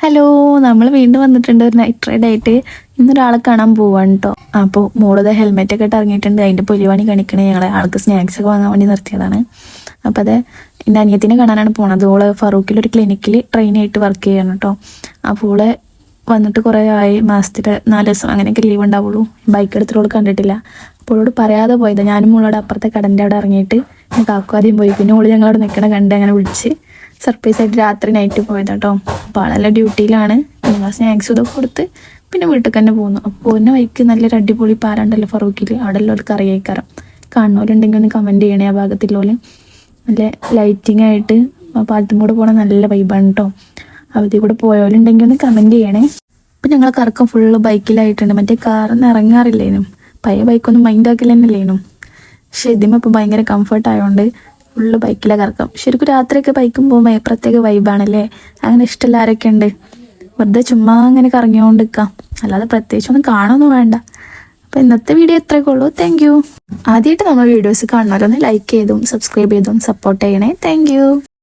Hello, നമ്മൾ വീണ്ടും വന്നിട്ടുണ്ട് ഒരു നൈറ്റ് റൈഡ് ആയിട്ട്. ഇന്നൊരാളെ കാണാൻ പോവാണ് കേട്ടോ. അപ്പോൾ മോളത് ഹെൽമെറ്റ് ഒക്കെ ഇട്ട് ഇറങ്ങിയിട്ടുണ്ട്. അതിൻ്റെ പൊലിവാണി കാണിക്കണേ. ഞങ്ങളെ ആൾക്ക് സ്നാക്സ് ഒക്കെ വാങ്ങാൻ വേണ്ടി നിർത്തിയതാണ്. അപ്പോൾ അത് എൻ്റെ അനിയത്തിനെ കാണാനാണ് പോണത്. ഓള് ഫറൂഖിലൊരു ക്ലിനിക്കിൽ ട്രെയിനായിട്ട് വർക്ക് ചെയ്യണം കേട്ടോ. അപ്പോൾ ഓള് വന്നിട്ട് കുറേ ആയി, മാസത്തിൽ 4 ദിവസം അങ്ങനെയൊക്കെ ലീവ് ഉണ്ടാവുള്ളൂ. ബൈക്ക് എടുത്തിട്ട് കണ്ടിട്ടില്ല. അപ്പോൾ ഓളോട് പറയാതെ പോയത്. ഞാനും മോളോട് അപ്പുറത്തെ കടൻ്റെ അവിടെ ഇറങ്ങിയിട്ട് കാക്കു ആദ്യം പോയി. പിന്നെ ഓള് ഞങ്ങളവിടെ നിൽക്കണ കണ്ട് അങ്ങനെ വിളിച്ച് സർപ്രൈസ് ആയിട്ട് രാത്രി നൈറ്റ് പോയത് കേട്ടോ. അപ്പോൾ ആളെല്ലാം ഡ്യൂട്ടിയിലാണ്. ഞങ്ങൾ സ്നാക്സ് ഇതൊക്കെ കൊടുത്ത് പിന്നെ വീട്ടിൽ തന്നെ പോകുന്നു. അപ്പോൾ എന്നെ വൈക്ക് നല്ലൊരു അടിപൊളി പാലുണ്ടല്ലോ ഫറൂഖിൽ. അവിടെ എല്ലാം ഒരു കറിയേക്കാരം. കാണുന്നവരുണ്ടെങ്കിൽ ഒന്ന് കമൻറ്റ് ചെയ്യണേ. ആ ഭാഗത്തുള്ളവർ നല്ല ലൈറ്റിംഗ് ആയിട്ട് പാലത്തും കൂടെ പോകണ നല്ല വൈബാണ് കേട്ടോ. അവധി കൂടെ പോയവരുണ്ടെങ്കിൽ ഒന്ന് കമൻറ്റ് ചെയ്യണേ. ഇപ്പം ഞങ്ങൾ കറക്കം ഫുള്ള് ബൈക്കിലായിട്ടുണ്ട്. മറ്റേ കാറിൽ നിന്ന് ഇറങ്ങാറില്ലേനും. പഴയ ബൈക്കൊന്നും മൈൻഡ് ആക്കില്ല തന്നെയല്ലേനും. പക്ഷെ ഇതിമ ഇപ്പോൾ ഭയങ്കര കംഫർട്ട് ആയതുകൊണ്ട് ഫുള്ള് ബൈക്കിലെ കറക്കം. ശരിക്കും രാത്രിയൊക്കെ ബൈക്കും പോകുമ്പോൾ പ്രത്യേക വൈബാണല്ലേ. അങ്ങനെ ഇഷ്ടമല്ല ആരൊക്കെ ഉണ്ട്. വെറുതെ ചുമ്മാ അങ്ങനെ കറങ്ങിയോണ്ട് നിൽക്കാം, അല്ലാതെ പ്രത്യേകിച്ചൊന്നും കാണുമൊന്നും വേണ്ട. അപ്പോൾ ഇന്നത്തെ വീഡിയോ ഇത്രയൊക്കെ ഉള്ളൂ. Thank you. ആദ്യമായിട്ട് നമ്മൾ വീഡിയോസ് കാണുന്നവരൊന്ന് ലൈക്ക് ചെയ്തും സബ്സ്ക്രൈബ് ചെയ്തും സപ്പോർട്ട് ചെയ്യണേ. Thank you.